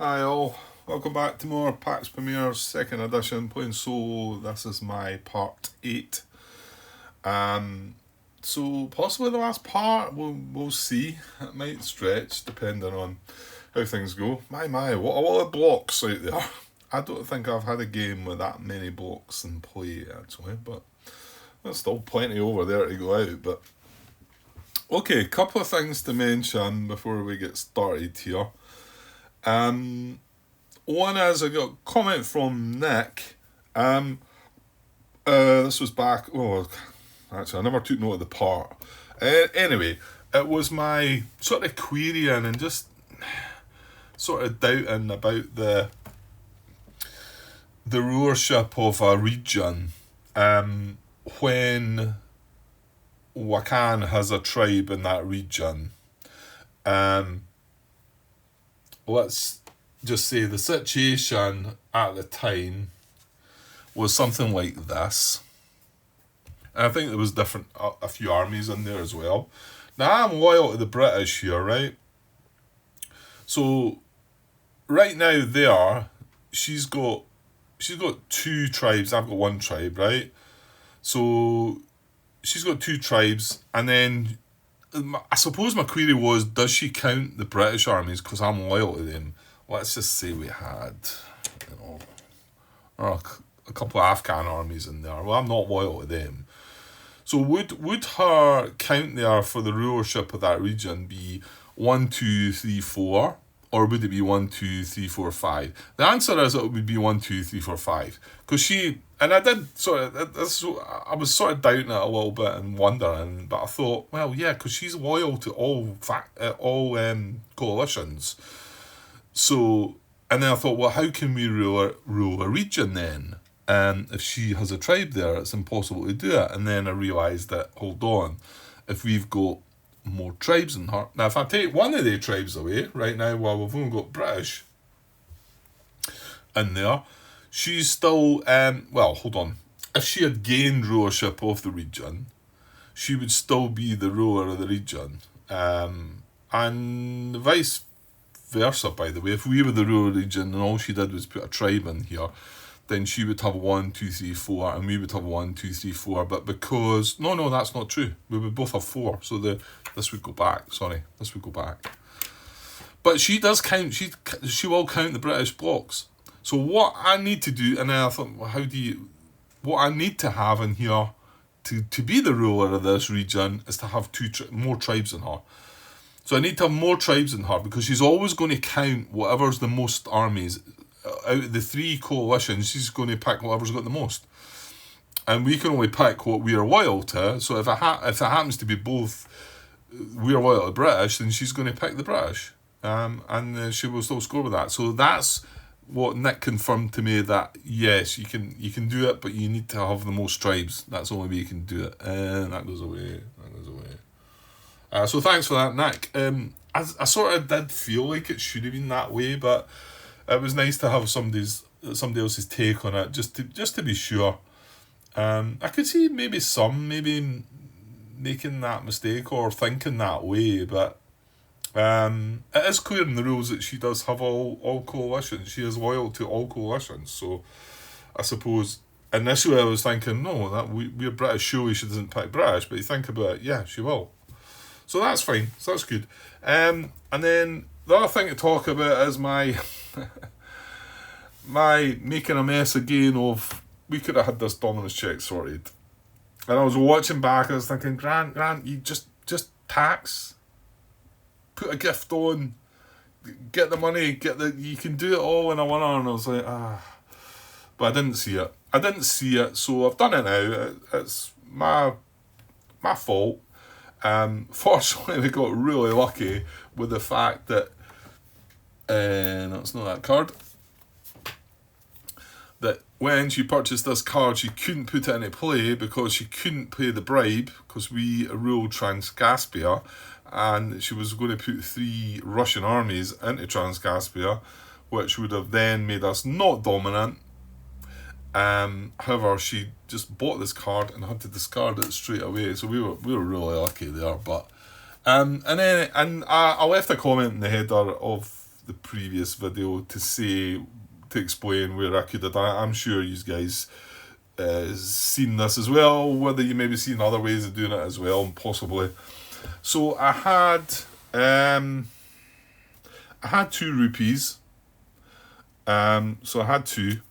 Hi all, welcome back to more Pax Pamir second edition playing solo. This is my part 8. Um, so possibly the last part, we'll see. It might stretch depending on how things go. My, what a lot of blocks out there. I don't think I've had a game with that many blocks in play actually, but there's still plenty over there to go out. But okay, couple of things to mention before we get started here. One is I got a comment from Nick. This was back. Oh, actually, I never took note of the part. Anyway, it was my sort of querying and just sort of doubting about the rulership of a region. When Wakan has a tribe in that region. Let's just say the situation at the time was something like this. And I think there was a few armies in there as well. Now I'm loyal to the British here, right? So right now she's got two tribes. I've got one tribe, right? So she's got two tribes, and then I suppose my query was, does she count the British armies because I'm loyal to them? Let's just say we had, a couple of Afghan armies in there. Well, I'm not loyal to them. So would her count there for the rulership of that region be 1, 2, 3, 4? Or would it be 1, 2, 3, 4, 5? The answer is it would be 1, 2, 3, 4, 5. Because and I did I was sort of doubting it a little bit and wondering, but I thought, well, yeah, because she's loyal to all coalitions. So, and then I thought, well, how can we rule a region then? If she has a tribe there, it's impossible to do it. And then I realised that, hold on, if we've got more tribes in her. Now, if I take one of the tribes away, right now, well, we've only got British in there, she's still, well, hold on. If she had gained rulership of the region, she would still be the ruler of the region. And vice versa, by the way. If we were the ruler of the region and all she did was put a tribe in here, then she would have 1, 2, 3, 4, and we would have 1, 2, 3, 4. But because no, that's not true. We would both have 4. So this would go back. This would go back. But she does count. She will count the British blocks. So what I need to do, and then I thought, well, what I need to have in here to be the ruler of this region is to have more tribes in her. So I need to have more tribes in her because she's always going to count whatever's the most armies. Out of the 3 coalitions, she's going to pick whatever's got the most. And we can only pick what we are loyal to. So if it happens to be both, we are loyal to the British, then she's going to pick the British. And she will still score with that. So that's what Nick confirmed to me, that yes, you can do it, but you need to have the most tribes. That's the only way you can do it. And that goes away. So thanks for that, Nick. I sort of did feel like it should have been that way, but it was nice to have somebody else's take on it, just to be sure. I could see maybe making that mistake or thinking that way, but it is clear in the rules that she does have all coalitions. She is loyal to all coalitions. So I suppose initially I was thinking, no, that we're British, surely she doesn't pick British. But you think about it, yeah, she will. So that's fine. So that's good. And then the other thing to talk about is my making a mess again of, we could have had this dominance check sorted. And I was watching back and I was thinking, Grant, you just tax, put a gift on, get the money, you can do it all in a winner. And I was like, but I didn't see it. So I've done it now. It's my fault. Fortunately, we got really lucky with the fact that, that's not that card, that when she purchased this card, she couldn't put it into play because she couldn't pay the bribe because we ruled Transcaspia, and she was going to put 3 Russian armies into Transcaspia, which would have then made us not dominant. However, she just bought this card and had to discard it straight away, so we were really lucky there. But and I left a comment in the header of the previous video to explain where I could have done it. I'm sure you guys seen this as well, whether you maybe seen other ways of doing it as well, possibly. So I had 2 rupees. So I had 2.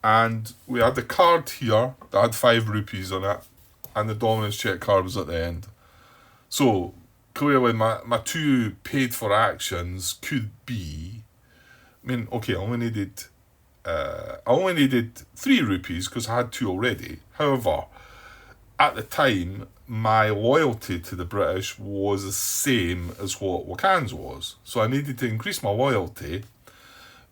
And we had the card here that had 5 rupees on it, and the dominance check card was at the end. So clearly my 2 paid for actions could be, I mean, okay, I only needed 3 rupees because I had 2 already. However, at the time, my loyalty to the British was the same as what Wakan's was. So I needed to increase my loyalty,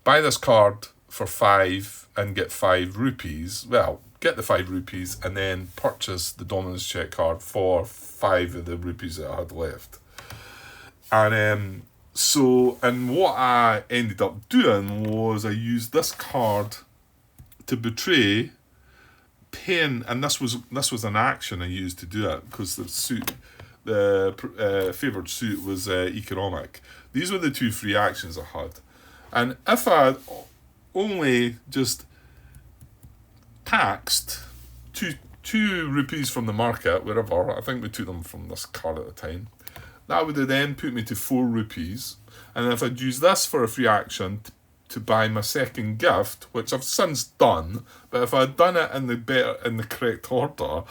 buy this card for 5 and get 5 rupees. Well, get the 5 rupees and then purchase the dominance check card for 5 of the rupees that I had left. And what I ended up doing was I used this card to betray paying, and this was an action I used to do it because the favoured suit was economic. These were the 2 free actions I had. And if I only just taxed two rupees from the market, wherever, I think we took them from this card at the time, that would have then put me to 4 rupees. And if I'd used this for a free action to buy my second gift, which I've since done, but if I'd done it in the correct order,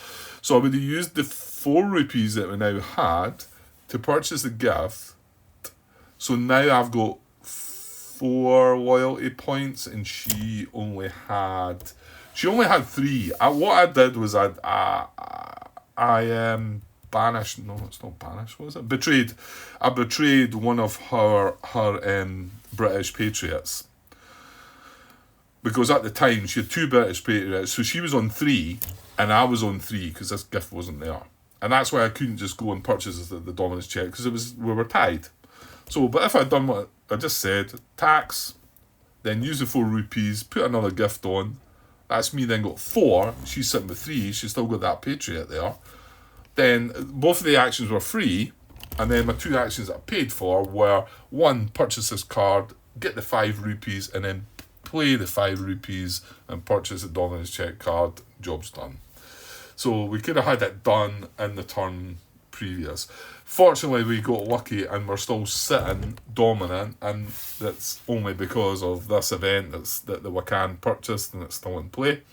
so I would have used the 4 rupees that we now had to purchase the gift. So now I've got 4 loyalty points, and she only had 3. What I did was I banished. No, it's not banished. What was it? Betrayed. I betrayed one of her British patriots, because at the time she had 2 British patriots, so she was on 3 and I was on 3 because this gift wasn't there, and that's why I couldn't just go and purchase the dominance check, because we were tied. So, but if I'd done what I just said, tax, then use the 4 rupees, put another gift on, that's me then got 4, she's sitting with 3, she's still got that patriot there. Then both of the actions were free, and then my 2 actions that I paid for were 1, purchase this card, get the 5 rupees, and then play the 5 rupees and purchase the dominance check card, job's done. So we could have had it done in the turn previous. Fortunately, we got lucky and we're still sitting dominant, and that's only because of this event that the Wakan purchased and it's still in play.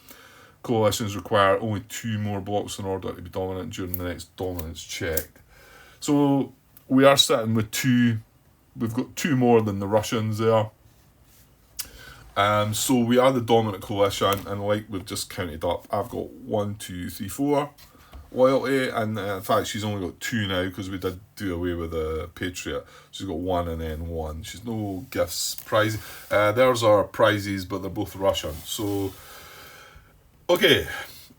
Coalitions require only 2 more blocks in order to be dominant during the next dominance check. So we are sitting with 2. We've got 2 more than the Russians there. So we are the dominant coalition, and like we've just counted up, I've got 1, 2, 3, 4 loyalty, and in fact she's only got 2 now because we did do away with the patriot. She's got 1 and then 1. She's no gifts, prizes. There's our prizes, but they're both Russian. So okay,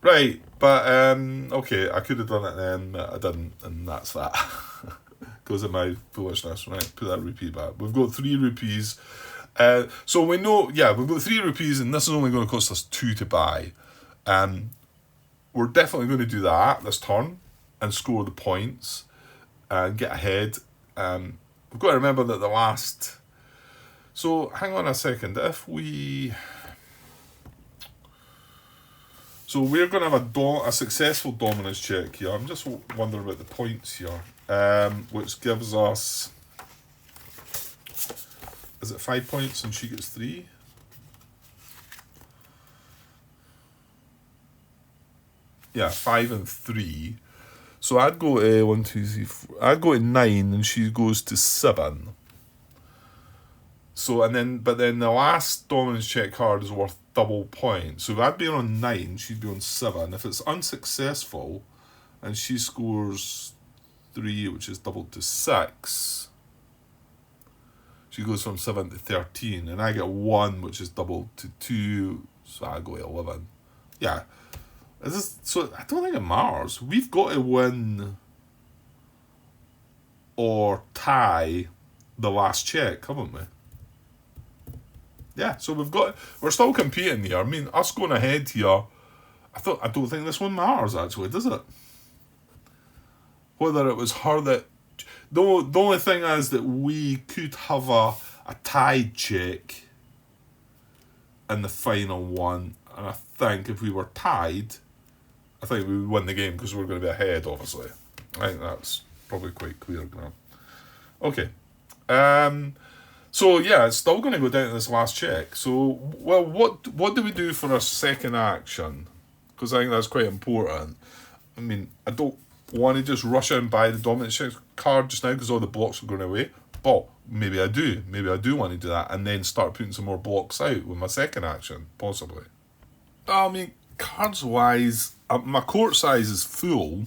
right, but okay, I could have done it then, but I didn't, and that's that. Because of my foolishness. Right, put that rupee back. We've got 3 rupees. So we know, yeah, we've got 3 rupees, and this is only going to cost us 2 to buy. We're definitely going to do that this turn and score the points and get ahead. We've got to remember that the last... So, hang on a second. If we... So we're going to have a successful dominance check here. I'm just wondering about the points here, which gives us... Is it 5 points and she gets 3? Yeah, 5 and 3. So I'd go to 1, 2, 3, 4. I'd go to 9 and she goes to 7. So but then the last dominance check card is worth double points. So if I'd be on 9, she'd be on 7. If it's unsuccessful and she scores 3, which is doubled to 6, she goes from 7 to 13, and I get 1, which is doubled to 2, so I go to 11. Yeah. So I don't think it matters. We've got to win or tie the last check, haven't we? Yeah, so we're still competing here. I mean, us going ahead here, I don't think this one matters actually, does it? Whether it was her that... The only thing is that we could have a tied check in the final one, and I think if we were tied, I think we would win the game because we're going to be ahead, obviously. I think that's probably quite clear now. Okay. So yeah, it's still going to go down to this last check. So, well, what do we do for our second action? Because I think that's quite important. I mean, I don't want to just rush out and buy the dominance check card just now because all the blocks are going away. But maybe I do. Maybe I do want to do that and then start putting some more blocks out with my second action, possibly. I mean, cards-wise, my court size is full.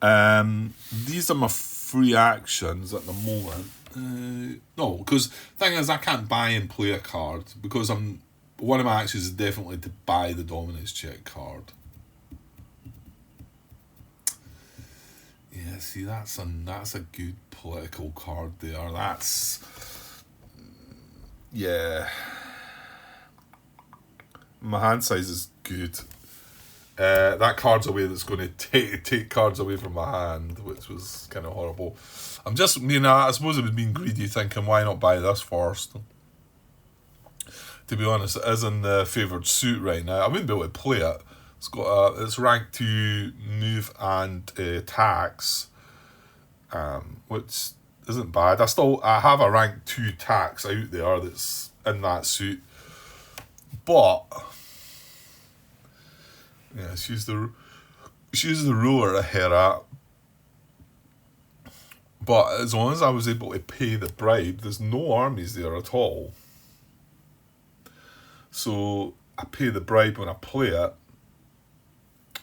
These are my free actions at the moment. No, because thing is, I can't buy and play a card because one of my actions is definitely to buy the dominance check card. Yeah, see, that's a good political card there. Yeah. My hand size is good. That card's away that's going to take cards away from my hand, which was kind of horrible. I suppose I was being greedy, thinking, why not buy this first? To be honest, it is in the favoured suit right now. I wouldn't be able to play it. It's rank 2 move and tax, which isn't bad. I have a rank 2 tax out there that's in that suit, but yeah, she's the ruler of Herat. But as long as I was able to pay the bribe, there's no armies there at all. So I pay the bribe when I play it,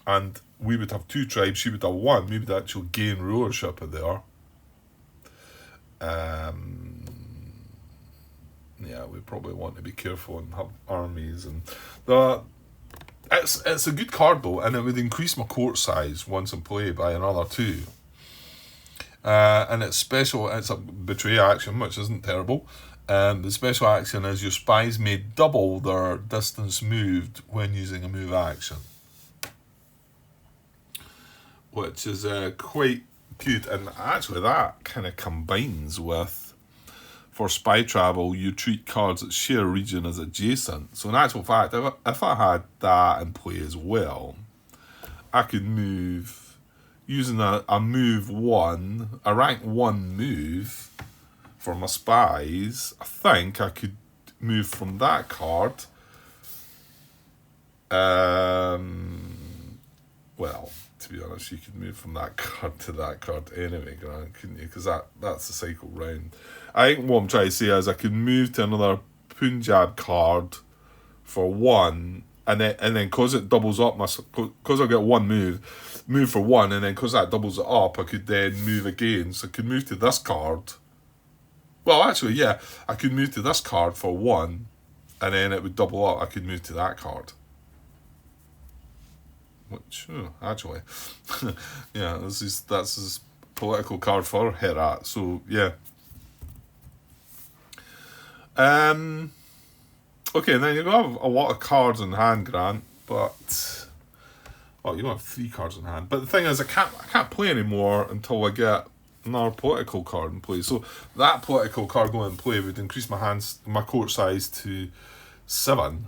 and we would have 2 tribes, she would have 1. We would actually gain rulership of there. Yeah, we probably want to be careful and have armies, and it's a good card though, and it would increase my court size once in play by another 2. And it's special. It's a betray action, which isn't terrible. The special action is your spies may double their distance moved when using a move action, which is quite good. And actually, that kind of combines with, for spy travel, you treat cards that share a region as adjacent. So in actual fact, if I had that in play as well, I could move using a move 1, a rank 1 move for my spies. I think I could move from that card. Well, to be honest, you could move from that card to that card anyway, couldn't you? Because that's the cycle round. I think what I'm trying to say is I could move to another Punjab card for 1, and then because it doubles up because I get 1 move for 1, and then because that doubles it up, I could then move again. So I could move to this card. Well, actually, yeah, I could move to this card for 1, and then it would double up. I could move to that card. Which, actually, yeah, that's his political card for Herat. So yeah. Okay, and then you have a lot of cards in hand, Grant, but you don't have 3 cards in hand. But the thing is, I can't play anymore until I get another political card in play. So that political card going in play would increase my court size to 7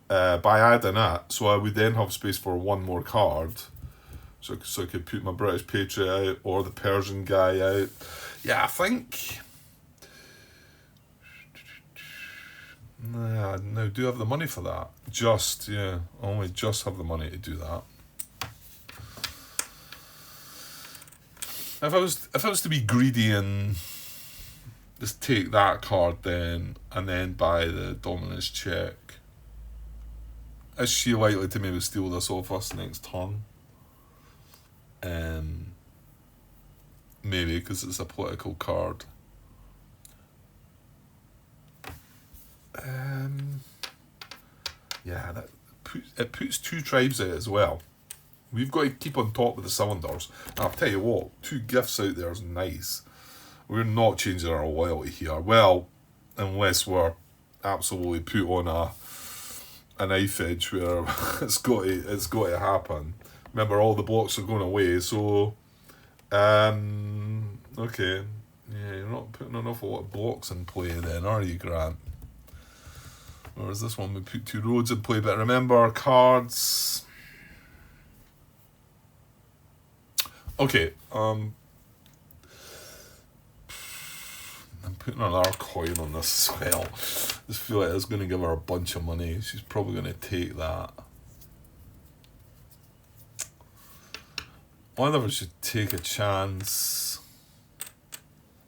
by adding it. So I would then have space for 1 more card. So I could put my British Patriot out or the Persian guy out. Yeah, I think. Nah, no, do have the money for that. Only just have the money to do that. If I was to be greedy and just take that card then and then buy the dominance check, is she likely to maybe steal this off us next turn? Maybe because it's a political card. Yeah, it puts 2 tribes out as well. We've got to keep on top of the cylinders. And I'll tell you what, 2 gifts out there is nice. We're not changing our loyalty here. Well, unless we're absolutely put on a knife edge where it's got to happen. Remember, all the blocks are going away, so Okay. Yeah, you're not putting an awful lot of blocks in play then, are you, Grant? Or is this one we put 2 roads in play? But remember, cards. Okay. I'm putting another coin on this as well. I just feel like it's going to give her a bunch of money. She's probably going to take that. I wonder if I should take a chance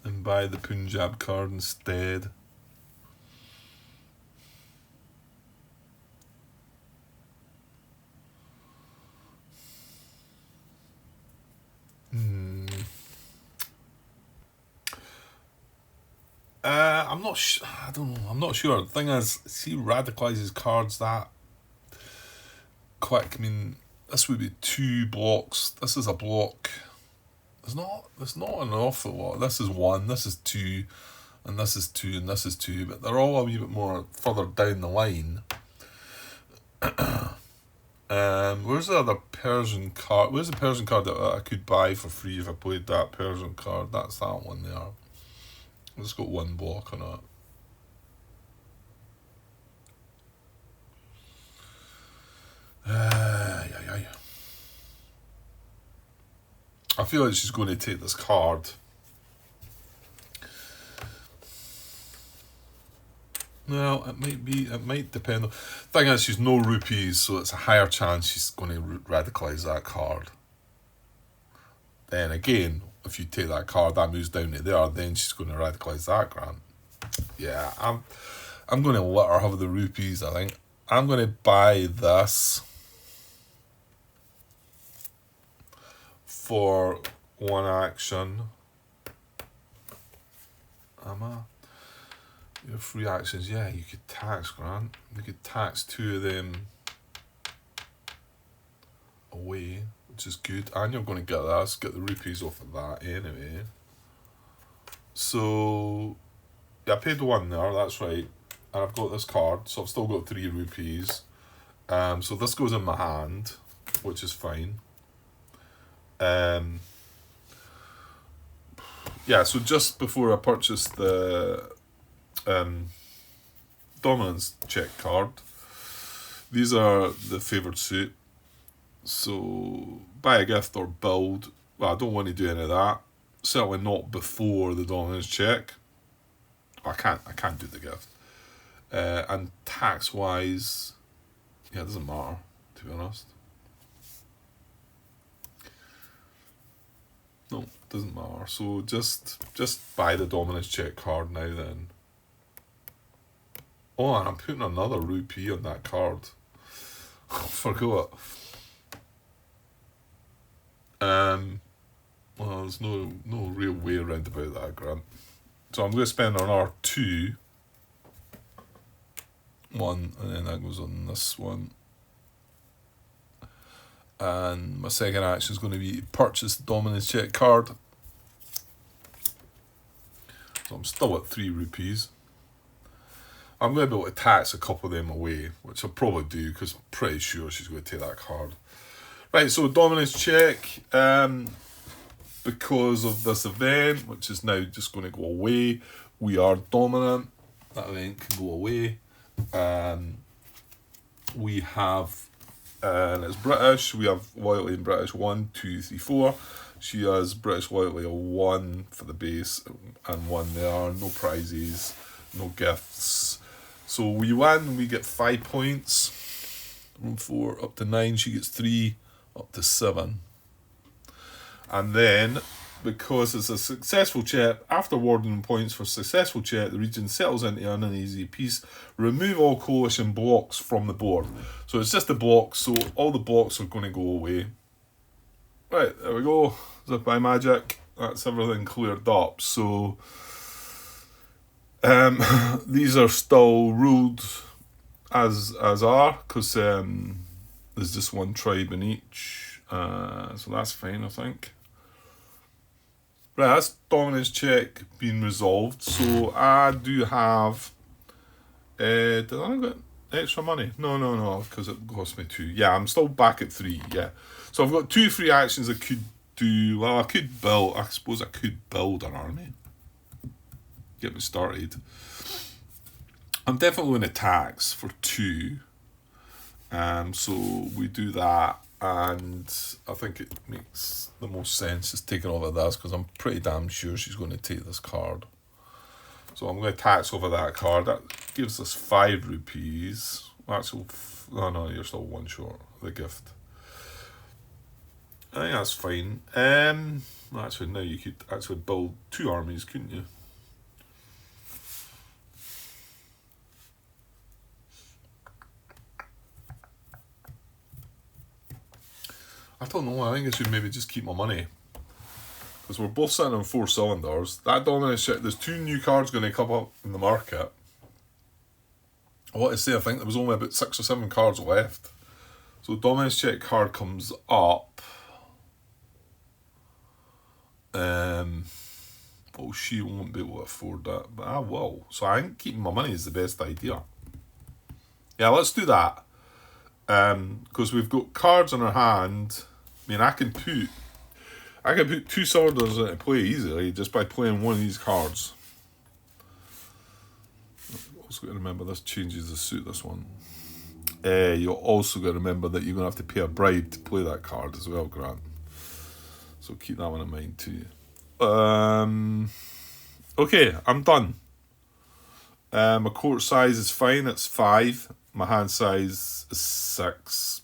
and buy the Punjab card instead. I'm not I don't know. I'm not sure. The thing is, she radicalizes cards that quick. I mean, this would be 2 blocks. This is a block. There's not an awful lot. This is 1. This is 2, and this is 2, and this is 2. But they're all a wee bit more further down the line. Where's the other Persian card? Where's the Persian card that I could buy for free if I played that Persian card? That's that one there. It's got 1 block on it. I feel like she's going to take this card. Well, it might depend. Thing is, she's no rupees, so it's a higher chance she's going to radicalise that card. Then again, if you take that card, that moves down to there, then she's going to radicalise that, Grant. Yeah, I'm going to let her have the rupees, I think. I'm going to buy this for 1 action. Am I? Your free actions, yeah, you could tax, Grant. You could tax 2 of them away, which is good. And you're going to get this, get the rupees off of that anyway. So, yeah, I paid 1 there, that's right. And I've got this card, so I've still got 3 rupees. So this goes in my hand, which is fine. Yeah, so just before I purchased the dominance check card, these are the favoured suit. So buy a gift or build. Well, I don't want to do any of that. Certainly not before the dominance check. I can't do the gift. And tax wise, yeah, it doesn't matter, to be honest. No, it doesn't matter. So just buy the dominance check card now then. Oh, and I'm putting another rupee on that card. I forgot. Well, there's no real way around about that, Grant. So I'm going to spend another 2. 1, and then that goes on this one. And my second action is going to be purchase the dominance check card. So I'm still at 3 rupees. I'm going to be able to tax a couple of them away, which I'll probably do because I'm pretty sure she's going to take that card. Right, so dominance check, because of this event, which is now just going to go away. We are dominant. That event can go away. We have, and it's British. We have loyalty in British 1, 2, 3, 4. She has British loyalty a 1 for the base and 1 there. No prizes, no gifts. So we win. We get 5 points. From 4 up to 9. She gets 3 up to 7. And then, because it's a successful check, after awarding points for successful check, the region settles into an uneasy peace. Remove all coalition blocks from the board. So it's just the blocks, so all the blocks are going to go away. Right, there we go. As if by magic, that's everything cleared up. So these are still ruled as are, because there's just 1 tribe in each. So that's fine, I think. Right, that's dominance check being resolved. So I do have. Did I get extra money? No, because it cost me 2. Yeah, I'm still back at 3. Yeah, so I've got 2 free actions I could do... Well, I suppose I could build an army. Get me started. I'm definitely going to tax for 2. So we do that, and I think it makes the most sense is taking over this, because I'm pretty damn sure she's going to take this card. So I'm going to tax over that card. That gives us 5 rupees. Actually, oh no, you're still 1 short. The gift. I think that's fine. Actually, now you could actually build 2 armies, couldn't you? I don't know. I think I should maybe just keep my money, because we're both sitting on 4 cylinders. That dominant shit. There's 2 new cards going to come up in the market. I want to say I think there was only about 6 or 7 cards left. So dominance check card comes up. Oh, she won't be able to afford that, but I will. So I think keeping my money is the best idea. Yeah, let's do that. Because we've got cards in our hand. I mean, I can put 2 cylinders into play easily just by playing one of these cards. Also got to remember this changes the suit, this one. You're also got to remember that you're going to have to pay a bribe to play that card as well, Grant. So keep that one in mind too. Okay, I'm done. My court size is fine, it's 5. My hand size is 6.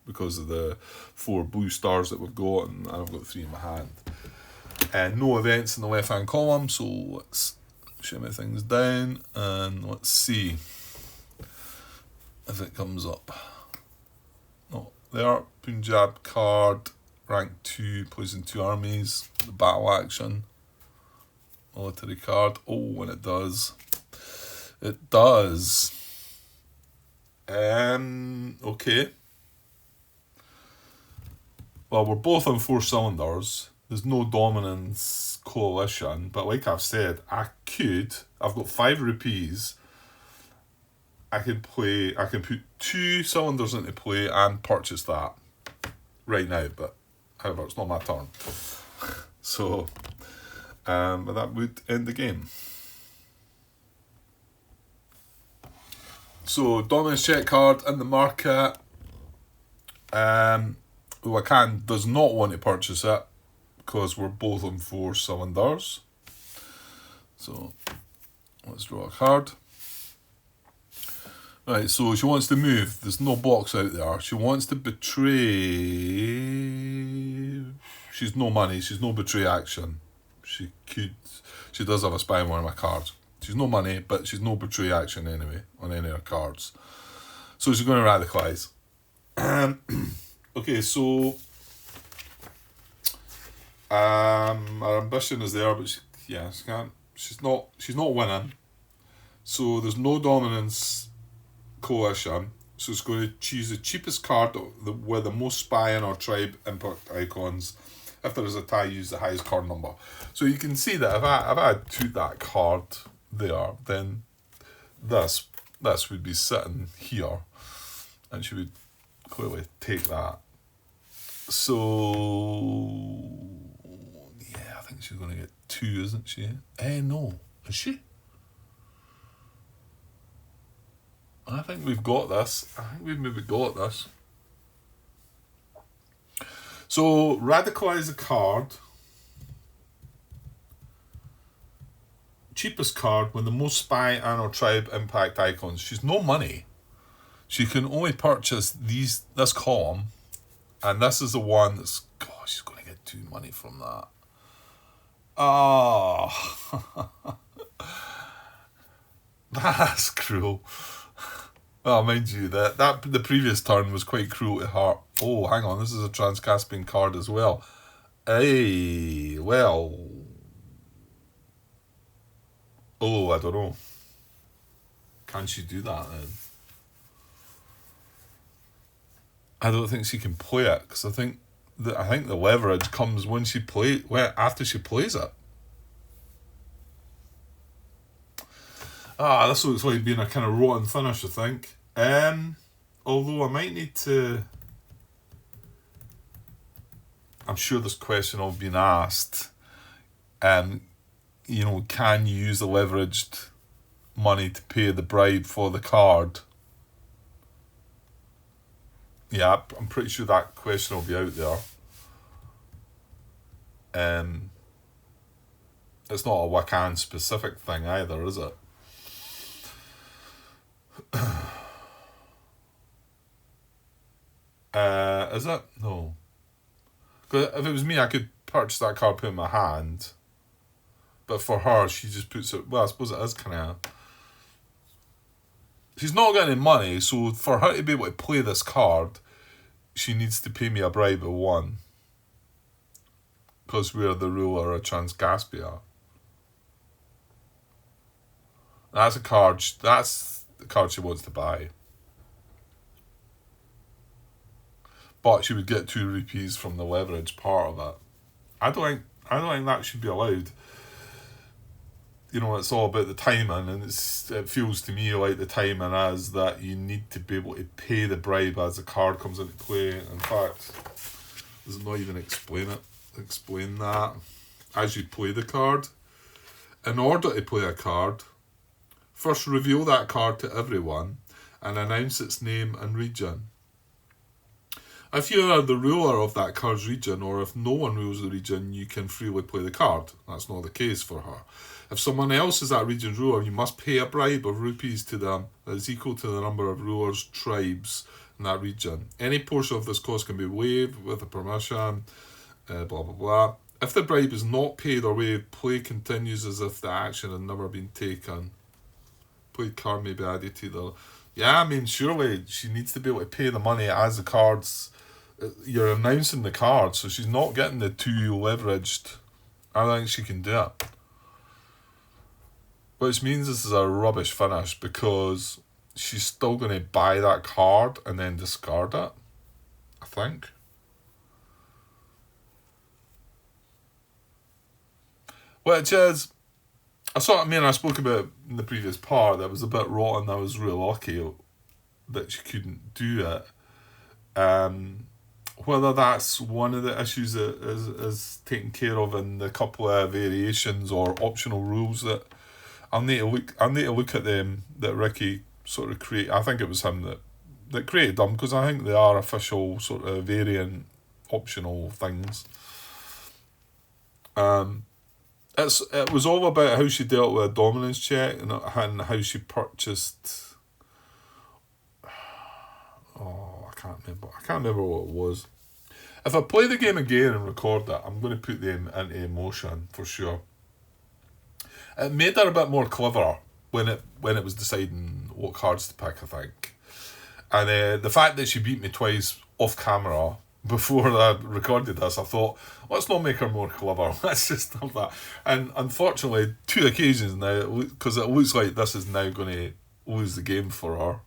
Because of the 4 blue stars that we've got, and I've got 3 in my hand. And no events in the left hand column, so let's shimmy things down and let's see if it comes up. Oh, there, Punjab card, rank 2, plays in 2 armies, the battle action, military card. Oh, and it does. It does. Okay. Well, we're both on 4 cylinders. There's no dominance coalition, but like I've said, I've got 5 rupees. I can put 2 cylinders into play and purchase that right now, but however, it's not my turn. So, but that would end the game. So, dominance check card in the market. Wakan does not want to purchase it because we're both on 4 cylinders. So, let's draw a card. Right, so she wants to move. There's no box out there. She wants to betray. She's no money. She's no betray action. She does have a spy on one of my cards. She's no money, but she's no betray action anyway on any of her cards. So she's going to radicalise. Okay, so her ambition is there, but she can't. She's not winning. So there's no dominance coalition. So it's going to choose the cheapest card with the most spy in our tribe impact icons. If there is a tie, use the highest card number. So you can see that if I took that card there, then this would be sitting here, and she would clearly take that. So yeah, I think she's going to get 2, isn't she? No, is she? I think we've got this. I think we've maybe got this. So radicalize a card. Cheapest card with the most spy and or tribe impact icons. She's no money. She can only purchase this column, and this is the one that's. Gosh, she's going to get 2 money from that. Oh, that's cruel. Well, mind you, that the previous turn was quite cruel to her. Oh, hang on, this is a Trans-Caspian card as well. Hey, well. Oh, I don't know. Can she do that then? I don't think she can play it, because I think the leverage comes when after she plays it. This looks like being a kind of rotten finish, I think. Although I might need to. I'm sure this question will been asked. You know, can you use the leveraged money to pay the bribe for the card? Yeah, I'm pretty sure that question will be out there. It's not a Wakan specific thing either, is it? Is it? No. Because if it was me, I could purchase that card, put it in my hand. But for her, she just puts it... Well, I suppose it is kind of... She's not getting any money, so for her to be able to play this card, she needs to pay me a bribe of 1. Because we're the ruler of Transcaspia. That's the card she wants to buy. But she would get 2 rupees from the leverage part of it. I don't think that should be allowed. You know, it's all about the timing, and it feels to me like the timing is that you need to be able to pay the bribe as the card comes into play. In fact, does it not even explain that? As you play the card, in order to play a card, first reveal that card to everyone and announce its name and region. If you are the ruler of that card's region, or if no one rules the region, you can freely play the card. That's not the case for her. If someone else is that region's ruler, you must pay a bribe of rupees to them that is equal to the number of rulers' tribes in that region. Any portion of this cost can be waived with a permission, blah blah blah. If the bribe is not paid or waived, play continues as if the action had never been taken. Played card may be added to the... Yeah, I mean, surely she needs to be able to pay the money as the cards... You're announcing the card, so she's not getting the 2 leveraged. I think she can do it. Which means this is a rubbish finish, because she's still going to buy that card and then discard it, I think. Which is... I spoke about in the previous part that was a bit rotten. I was really lucky that she couldn't do it. Whether that's one of the issues that is taken care of in the couple of variations or optional rules that I'll need to look at them that Ricky sort of created. I think it was him that created them, because I think they are official sort of variant optional things. It was all about how she dealt with a dominance check and how she purchased... Oh, I can't remember what it was. If I play the game again and record it, I'm going to put them into emotion for sure. It made her a bit more clever when it was deciding what cards to pick, I think. And the fact that she beat me twice off camera before I recorded this, I thought, let's not make her more clever. Let's just have that. And unfortunately, 2 occasions now, because it looks like this is now going to lose the game for her.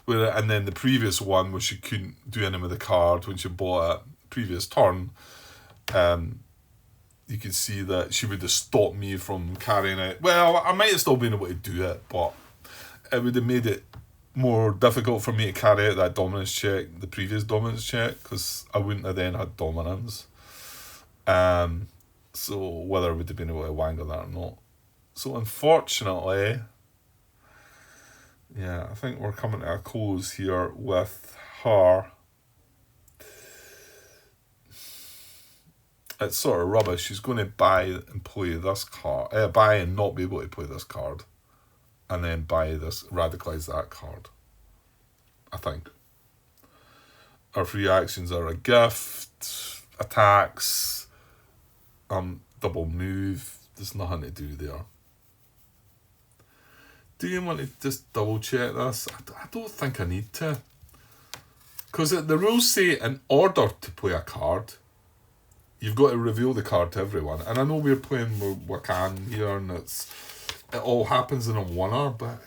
And then the previous one, where she couldn't do anything with the card when she bought it, previous turn, you could see that she would have stopped me from carrying it. Well, I might have still been able to do it, but it would have made it more difficult for me to carry out that dominance check, the previous dominance check, because I wouldn't have then had dominance. So whether I would have been able to wangle that or not. So unfortunately, yeah, I think we're coming to a close here with her. It's sort of rubbish. She's going to buy and play this card, buy and not be able to play this card, and then buy this, radicalise that card, I think. Our free actions are a gift, attacks, double move. There's nothing to do there. Do you want to just double check this? I don't think I need to. Because the rules say in order to play a card, you've got to reveal the card to everyone. And I know we're playing with Wakan here, and it all happens in a one-er, but...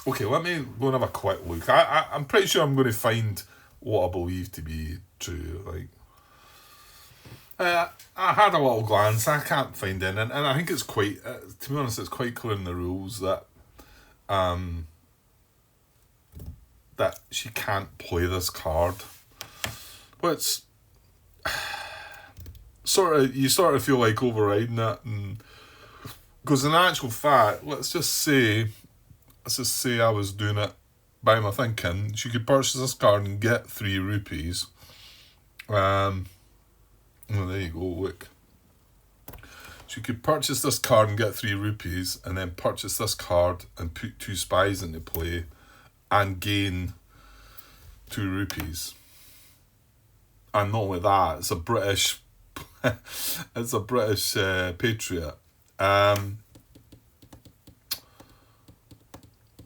Okay, let me go and have a quick look. I'm pretty sure I'm going to find what I believe to be true. I had a little glance. I can't find any, and I think it's quite... to be honest, it's quite clear in the rules that... that she can't play this card. Which you sort of feel like overriding it, and because in actual fact, let's just say I was doing it by my thinking. She could purchase this card and get 3 rupees. Well, there you go, look. She could purchase this card and get 3 rupees, and then purchase this card and put 2 spies into play and gain 2 rupees. And not only that, it's a British patriot.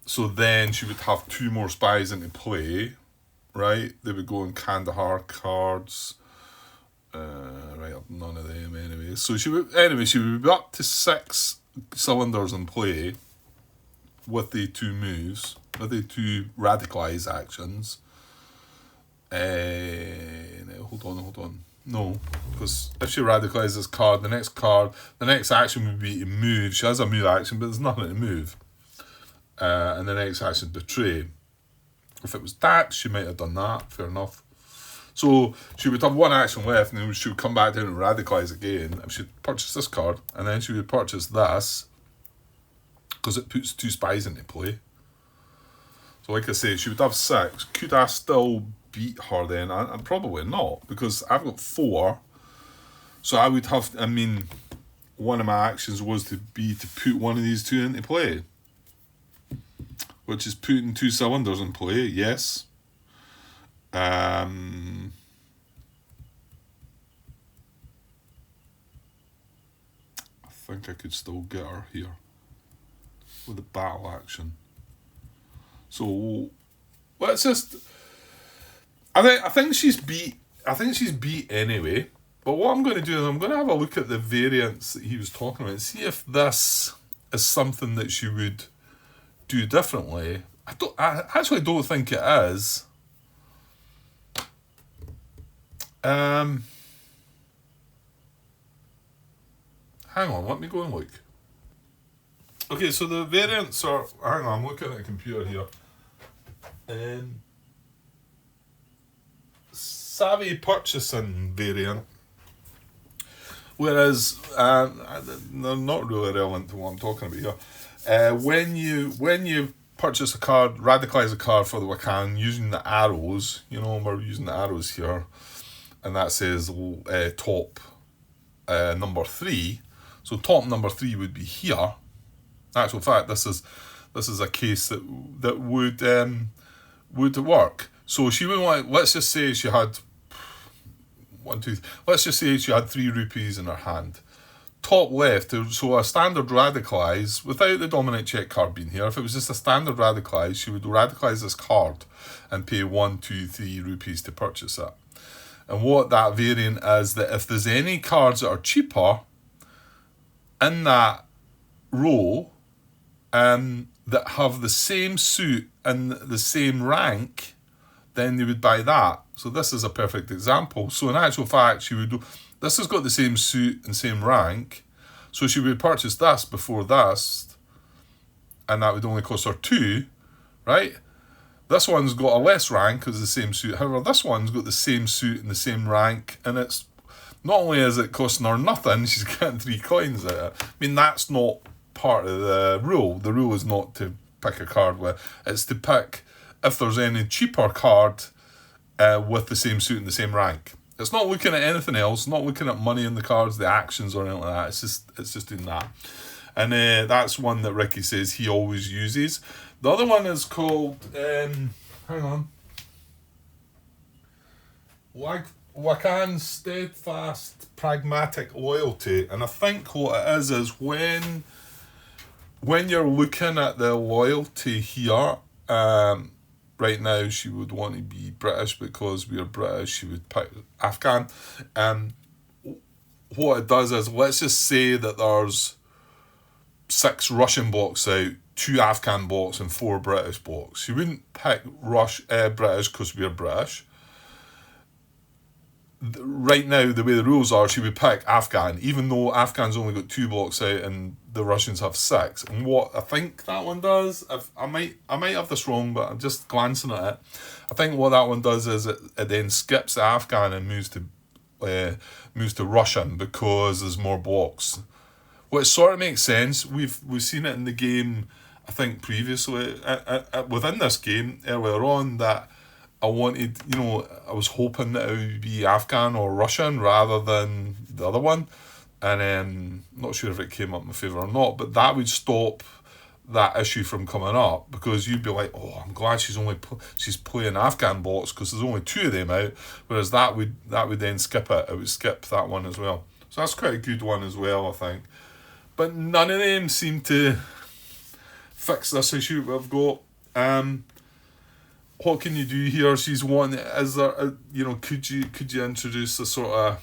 So then she would have 2 more spies into play, right? They would go in Kandahar cards. Right, none of them anyway. So she would be up to 6 cylinders in play with the 2 moves, with the 2 radicalized actions. Hold on. No, because if she radicalizes this card, the next action would be to move. She has a move action, but there's nothing to move. And the next action is betray. If it was that, she might have done that. Fair enough. So she would have 1 action left, and then she would come back down and radicalize again. If she'd purchase this card, and then she would purchase this, because it puts 2 spies into play. So like I say, she would have 6. Could I still beat her then? And probably not, because I've got 4. So I would have, one of my actions was to put one of these 2 into play, which is putting 2 cylinders in play, yes. I think I could still get her here with a battle action. So let's just. I think she's beat. I think she's beat anyway. But what I'm going to do is I'm going to have a look at the variants that he was talking about and see if this is something that she would do differently. I actually don't think it is. Hang on, let me go and look. Okay, so the variants are. Hang on, I'm looking at a computer here. Savvy purchasing variant. Whereas they're not really relevant to what I'm talking about here. When you purchase a card, radicalize a card for the Wakan using the arrows. We're using the arrows here, and that says top number 3. So top number 3 would be here. In actual fact, this is a case that would work. So she would want. Let's just say she had 1, 2. Let's just say she had 3 rupees in her hand. Top left, so a standard radicalize without the dominant check card being here. If it was just a standard radicalize, she would radicalize this card and pay 1, 2, 3 rupees to purchase it. And what that variant is, that if there's any cards that are cheaper in that row that have the same suit and the same rank, then they would buy that. So this is a perfect example. So in actual fact, this has got the same suit and same rank, so she would purchase this before this, and that would only cost her 2, right? This one's got a less rank as the same suit. However, this one's got the same suit and the same rank, and it's not only is it costing her nothing, she's getting 3 coins out of it. That's not part of the rule. The rule is not to pick a card with. It's to pick if there's any cheaper card with the same suit and the same rank. It's not looking at anything else, not looking at money in the cards, the actions or anything like that. It's just doing that. And that's one that Ricky says he always uses. The other one is called, hang on, Wakan Steadfast Pragmatic Loyalty. And I think what it is when you're looking at the loyalty here, right now she would want to be British because we are British, she would pick Afghan. What it does is, let's just say that there's 6 Russian blocks out, 2 Afghan blocks and 4 British blocks. She wouldn't pick British because we're British. right now, the way the rules are, she would pick Afghan, even though Afghan's only got 2 blocks out and the Russians have 6. And what I think that one does, I might have this wrong, but I'm just glancing at it. I think what that one does is it then skips the Afghan and moves to Russian because there's more blocks. Which sort of makes sense. We've seen it in the game, I think previously within this game earlier on, that I wanted, I was hoping that it would be Afghan or Russian rather than the other one. And I'm not sure if it came up in my favour or not, but that would stop that issue from coming up, because you'd be like, oh, I'm glad she's playing Afghan blocks because there's only 2 of them out, whereas that would then skip it. It would skip that one as well. So that's quite a good one as well, I think. But none of them seem to fix this issue we've got. What can you do here? She's one. Is there, could you introduce a sort of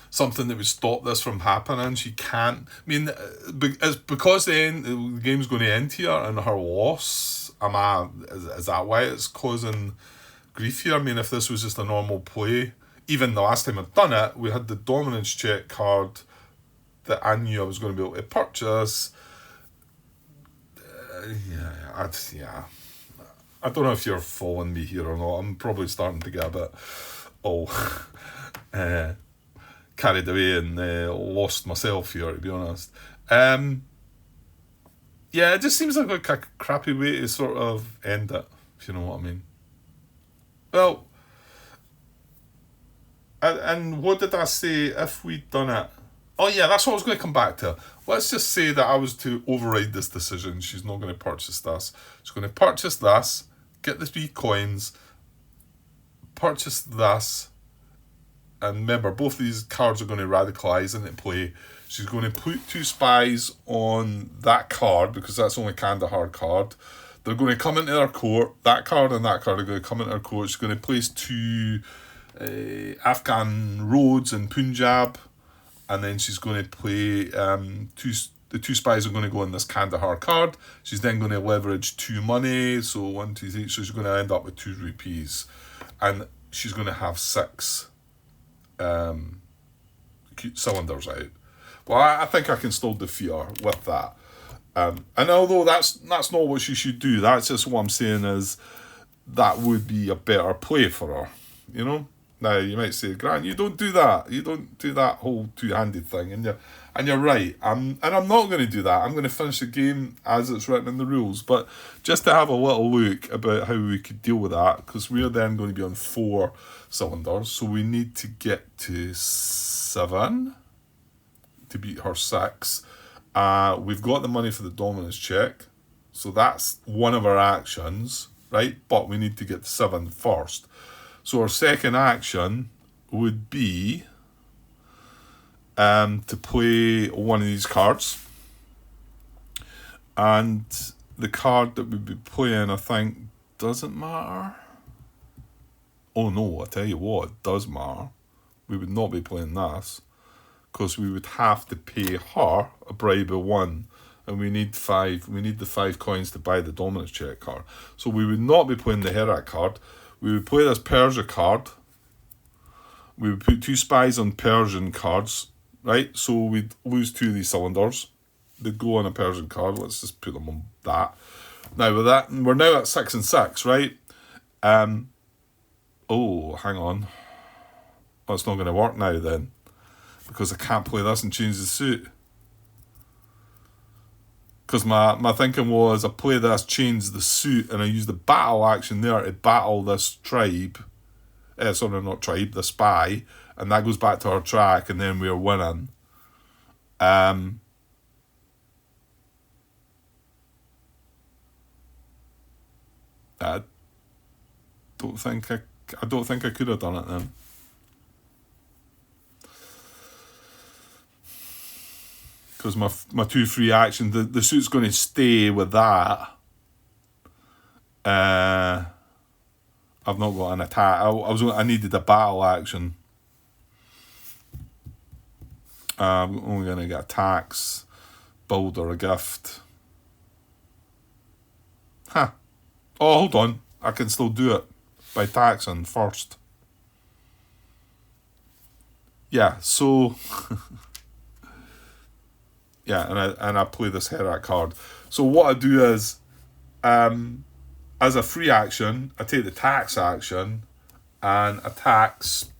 something that would stop this from happening? She can't. I mean, it's because the game's going to end here and her loss. Is that why it's causing grief here? I mean, if this was just a normal play, even the last time I've done it, we had the dominance check card that I knew I was going to be able to purchase. I don't know if you're following me here or not. I'm probably starting to get a bit carried away and lost myself here, to be honest. It just seems like a crappy way to sort of end it, if you know what I mean. Well, and what did I say if we'd done it? Oh yeah, that's what I was going to come back to. Let's just say that I was to override this decision. She's not going to purchase this. She's going to purchase this, get the 3 coins, purchase this, and remember, both of these cards are going to radicalise into play. She's going to put 2 spies on that card, because that's only Kandahar card. They're going to come into their court. That card and that card are going to come into her court. She's going to place 2 Afghan roads in Punjab. And then she's going to play the 2 spies are going to go on this Kandahar card. She's then going to leverage 2 money. So 1, 2, 3. So she's going to end up with 2 rupees. And she's going to have 6 cylinders out. Well, I think I can still defeat her with that. And although that's not what she should do, that's just what I'm saying is that would be a better play for her, Now, you might say, Grant, you don't do that. You don't do that whole 2-handed thing. And you're right. I'm not going to do that. I'm going to finish the game as it's written in the rules. But just to have a little look about how we could deal with that, because we're then going to be on 4 cylinders. So we need to get to 7 to beat her 6. We've got the money for the dominance check. So that's one of our actions, right? But we need to get to 7 first. So our second action would be to play one of these cards. And the card that we'd be playing, I think, doesn't matter. Oh no, I tell you what, it does matter. We would not be playing this, because we would have to pay her a bribe of 1. And we need 5. We need the 5 coins to buy the dominance check card. So we would not be playing the Herat card. We would play this Persia card. We would put 2 spies on Persian cards, right? So we'd lose 2 of these cylinders. They'd go on a Persian card. Let's just put them on that. Now with that, we're now at 6 and 6, right? Oh, hang on. Oh, it's not going to work now then, because I can't play this and change the suit. Because my thinking was I play this, change the suit, and I use the battle action there to battle this tribe. The spy. And that goes back to our track, and then we're winning. I don't think I could have done it then. Because my 2 free action, the suit's going to stay with that. I've not got an attack. I needed a battle action. I'm only going to get attacks, build, or a gift. Oh, hold on. I can still do it by taxing first. yeah, so yeah, and I play this Herat card. So what I do is, as a free action, I take the tax action and I tax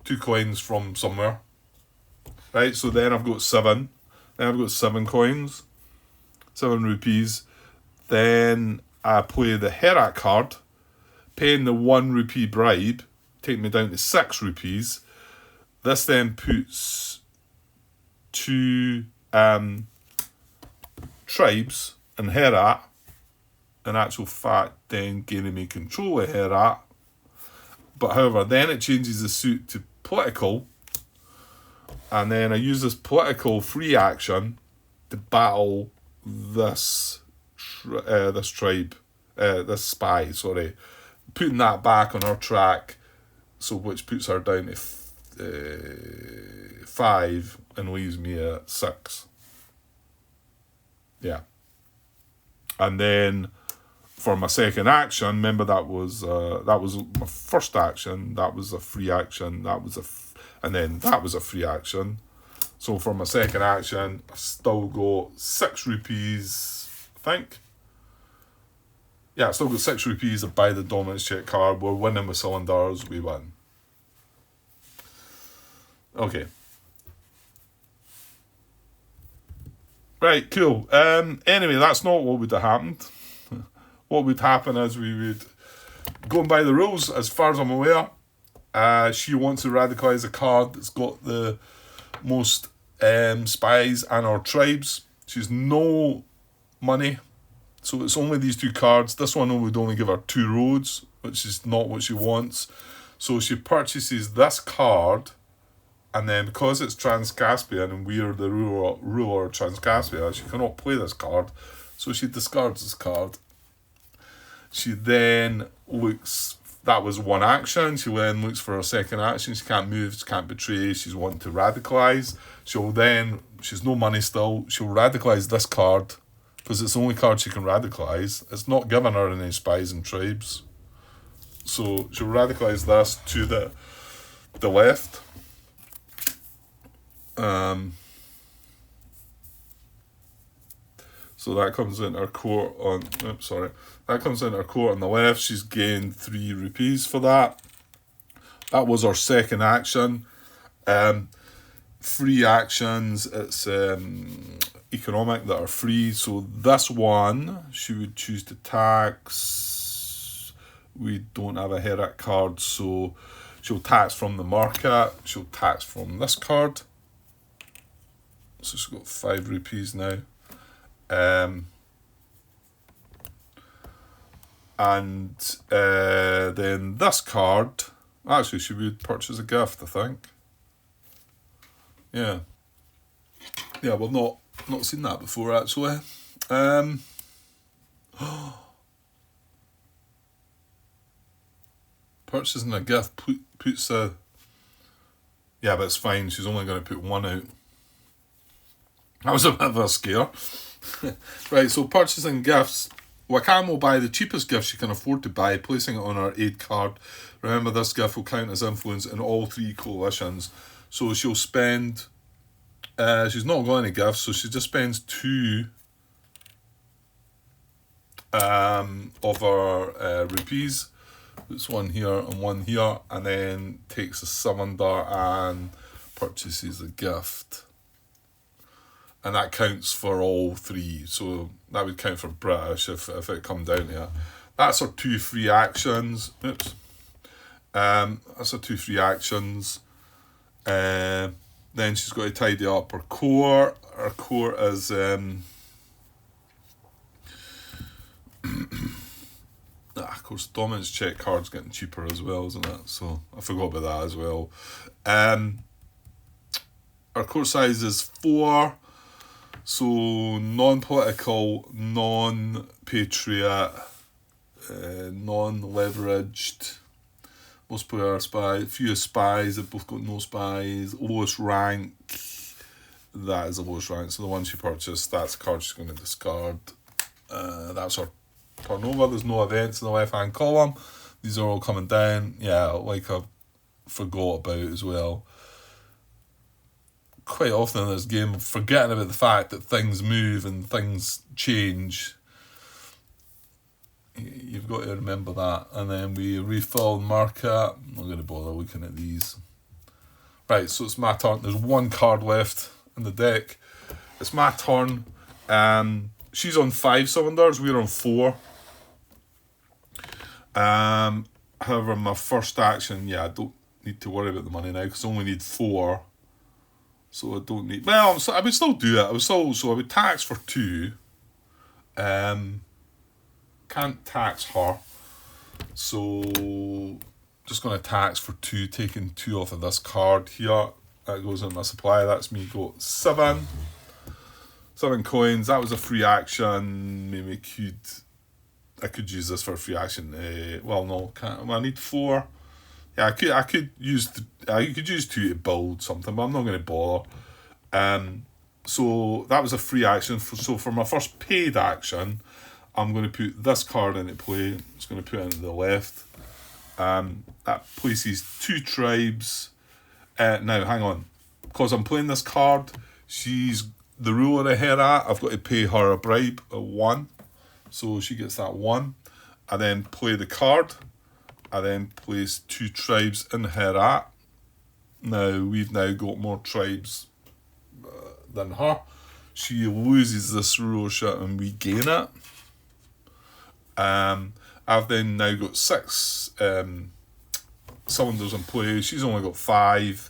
2 coins from somewhere. Right, so then I've got 7. Then I've got 7 coins, 7 rupees. Then I play the Herat card, paying the 1 rupee bribe, taking me down to 6 rupees. This then puts 2 tribes in Herat, in actual fact then gaining me control of Herat. But however, then it changes the suit to political, and then I use this political free action to battle this tribe, this spy, sorry, putting that back on her track, so which puts her down to 5 and leaves me at 6. Yeah. And then for my second action, remember that was my first action, that was a free action, and then that was a free action. So for my second action, I still got 6 rupees, I think. Yeah, I still got 6 rupees to buy the dominance check card. We're winning with cylinders, we win. Okay. Right, cool. Anyway, that's not what would have happened. What would happen is we would, going by the rules, as far as I'm aware, she wants to radicalise a card that's got the most spies and our tribes. She's no money, so it's only these 2 cards. This one would only give her 2 roads, which is not what she wants. So she purchases this card, and then because it's Transcaspian and we're the ruler of Transcaspia, she cannot play this card, so she discards this card. She then looks, that was 1 action, she then looks for her second action. She can't move, she can't betray, she's wanting to radicalise. She's no money still, she'll radicalise this card, because it's the only card she can radicalise. It's not giving her any spies and tribes. So she'll radicalise this to the left. So that comes in her court on, that comes in her court on the left. She's gained 3 rupees for that. That was her second action. Free actions, it's economic that are free. So this one, she would choose to tax. We don't have a Herat card, so she'll tax from the market. She'll tax from this card. So she's got 5 rupees now. And then this card, actually she would purchase a gift, I think. Yeah, we've not seen that before, actually. Purchasing a gift puts a, yeah, but it's fine, she's only going to put 1 out. That was a bit of a scare. Right, so purchasing gifts. Wakam will buy the cheapest gift she can afford to buy, placing it on her aid card. Remember, this gift will count as influence in all 3 coalitions. So she'll spend, she's not got any gifts, so she just spends 2 of her rupees. Puts 1 here and 1 here, and then takes a cylinder and purchases a gift. And that counts for all 3, so that would count for British if it come down to it. That's her 2 free actions. Oops. That's her 2 free actions. Then she's got to tidy up her core. Her core is of course, dominance check card's getting cheaper as well, isn't it? So I forgot about that as well. Her core size is 4. So non-political, non-patriot, non-leveraged. Most player are spies. Few spies. They've both got no spies. Lowest rank. That is the lowest rank. So the one she purchased, that's a card she's going to discard. That's her turnover. There's no events in the left-hand column. These are all coming down. Yeah, like I forgot about as well. quite often in this game, forgetting about the fact that things move and things change. You've got to remember that. And then we refill market. I'm not going to bother looking at these. Right, so it's my turn. There's one card left in the deck. It's my turn. She's on 5 cylinders. We're on 4. However, my first action, I don't need to worry about the money now because I only need 4. So I don't need... Well, I would still do it. I would tax for 2. Can't tax her. So just going to tax for 2, taking 2 off of this card here. That goes in my supply. That's me got 7. 7 coins. That was a free action. Maybe I could use this for a free action. Well, no, can't. Well, I need 4. Yeah, I could use 2 to build something, but I'm not going to bother. So that was a free action. So for my first paid action, I'm going to put this card into play. I'm just going to put it into the left. That places 2 tribes. Now, hang on. Because I'm playing this card, she's the ruler of Herat. I've got to pay her a bribe of 1. So she gets that 1. I then play the card. I then place 2 tribes in Herat. Now, we've now got more tribes than her. She loses this rulership and we gain it. I've then now got 6 cylinders in play. She's only got 5.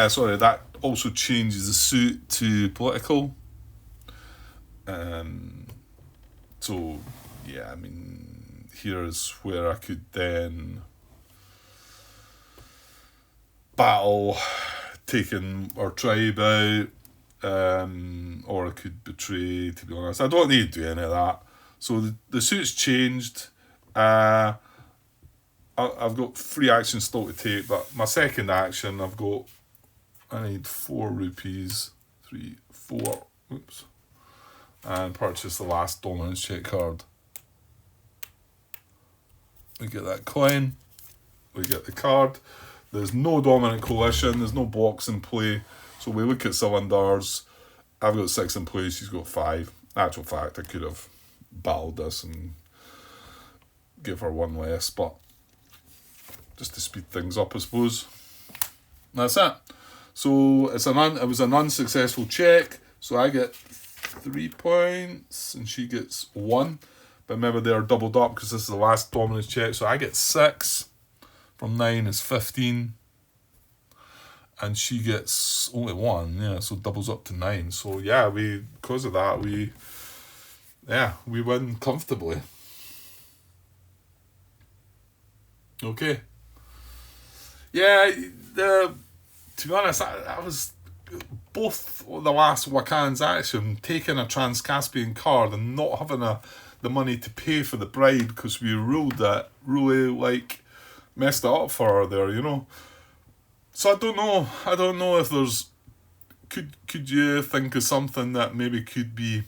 Sorry, that also changes the suit to political. So, yeah, I mean, here's where I could then battle taking our tribe out, or I could betray, to be honest. I don't need to do any of that. So the suit's changed. I've got 3 actions still to take, but my second action, I need 4 rupees, 3, 4, oops, and purchase the last dominance check card. We get that coin, we get the card. There's no dominant coalition, there's no blocks in play. So we look at cylinders. I've got 6 in play, she's got 5. Actual fact, I could have battled this and give her 1 less, but just to speed things up, I suppose. That's it. So it was an unsuccessful check. So I get 3 points and she gets 1. But remember, they're doubled up because this is the last dominance check. So I get 6 from 9 is 15. And she gets only 1, so doubles up to 9. So yeah, because of that, we win comfortably. Okay. Yeah, to be honest, that was both the last Wakan's action, taking a Trans-Caspian card and not having the money to pay for the bribe because we ruled it, really messed it up for her there, So I don't know if there's, could you think of something that maybe could be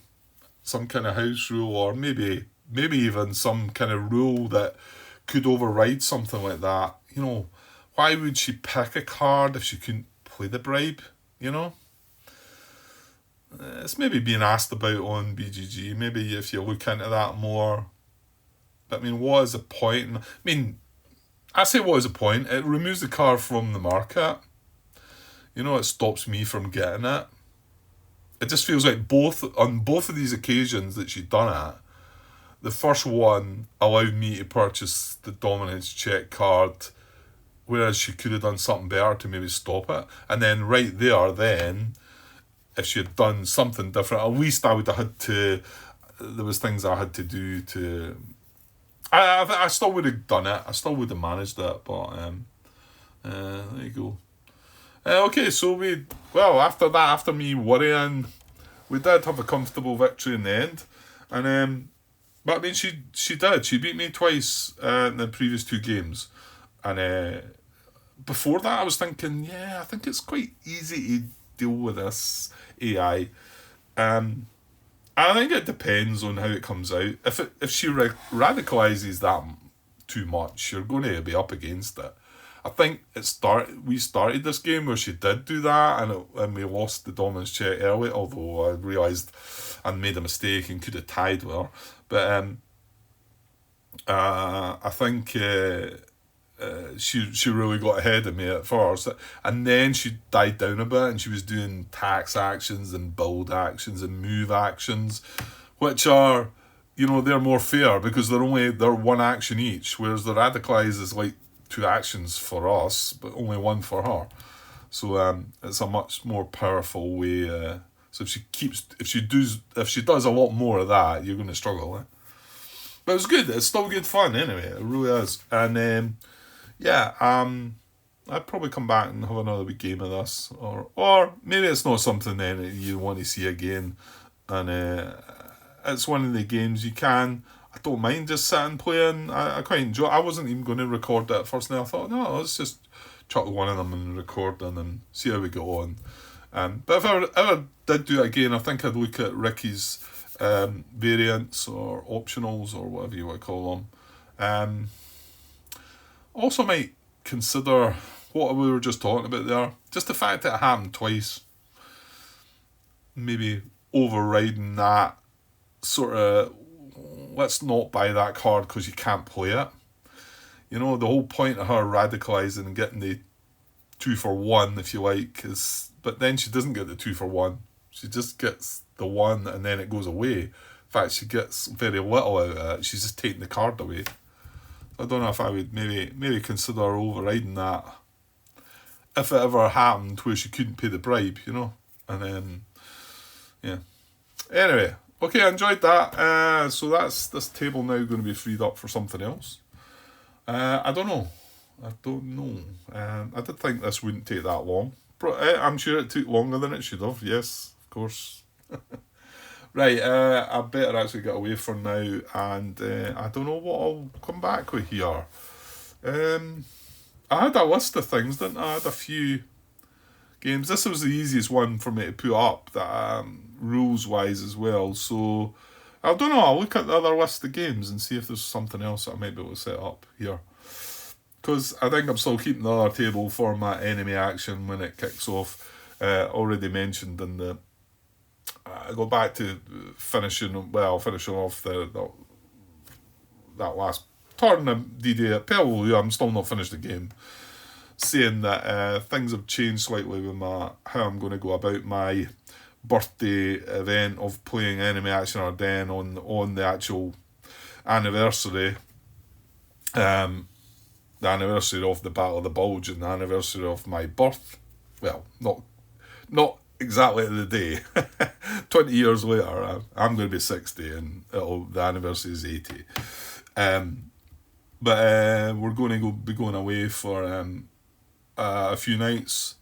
some kind of house rule, or maybe even some kind of rule that could override something like that? Why would she pick a card if she couldn't play the bribe? It's maybe being asked about on BGG. Maybe if you look into that more. But I mean, what is the point? I say what is the point? It removes the card from the market. It stops me from getting it. It just feels like on both of these occasions that she'd done it, the first one allowed me to purchase the dominance check card, whereas she could have done something better to maybe stop it. And then right then, if she had done something different, at least I would have had to, there was things I had to do to, I still would have done it. I still would have managed it, but there you go. Okay, so after me worrying, we did have a comfortable victory in the end. And but I mean, she did. She beat me twice in the previous 2 games. And before that, I was thinking, I think it's quite easy to deal with this AI. I think it depends on how it comes out. If she radicalizes that too much, you're going to be up against it. I think we started this game where she did do that, and we lost the dominance check early, although I realised I made a mistake and could have tied with her. But I think she really got ahead of me at first, and then she died down a bit, and she was doing tax actions and build actions and move actions, which are, they're more fair because they're one action each, whereas the radicalize is like 2 actions for us, but only 1 for her. So it's a much more powerful way. So if she does a lot more of that, you're going to struggle. But it's good. It's still good fun anyway. It really is. And I'd probably come back and have another wee game of this, or maybe it's not something then that you want to see again, and it's one of the games you can. I don't mind just sitting playing. I quite enjoy. I wasn't even going to record it at first, and I thought, no, let's just chuck one of them and record them and see how we go on. But if I ever did do it again, I think I'd look at Ricky's variants or optionals or whatever you want to call them. Also might consider what we were just talking about there. Just the fact that it happened twice. Maybe overriding that sort of, let's not buy that card because you can't play it. The whole point of her radicalising and getting the 2 for 1, if you like, is, but then she doesn't get the 2 for 1. She just gets the 1 and then it goes away. In fact, she gets very little out of it. She's just taking the card away. I don't know if I would maybe consider overriding that if it ever happened where she couldn't pay the bribe, and then, yeah. Anyway, okay, I enjoyed that. So that's this table now going to be freed up for something else. I don't know. I did think this wouldn't take that long. I'm sure it took longer than it should have. Yes, of course. Right, I better actually get away for now, and I don't know what I'll come back with here. I had a list of things, didn't I? I had a few games. This was the easiest one for me to put up, that rules-wise as well. So, I don't know, I'll look at the other list of games and see if there's something else that I might be able to set up here. Because I think I'm still keeping the other table for my enemy action when it kicks off. Already mentioned in the... I go back to finishing off that last turn of DD at Pell. I'm still not finished the game. Saying that things have changed slightly with how I'm going to go about my birthday event of playing enemy action Ardennes on the actual anniversary. The anniversary of the Battle of the Bulge and the anniversary of my birth. Well, not exactly the day. 20 years later, I'm going to be 60 and the anniversary is 80. But we're going to be going away for a few nights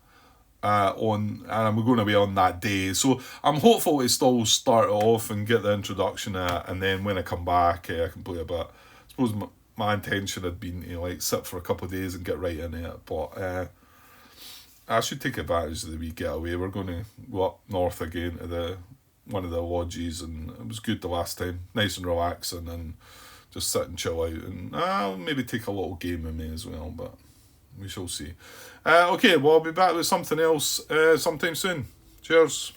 and we're going to be on that day. So I'm hopeful to still start it off and get the introduction and then when I come back, I can play a bit. I suppose my intention had been to sit for a couple of days and get right into it, but I should take advantage of the wee getaway. We're going to go up north again to one of the lodges, and it was good the last time. Nice and relaxing, and just sit and chill out. And I'll maybe take a little game with me as well, but we shall see. Okay, well, I'll be back with something else sometime soon. Cheers.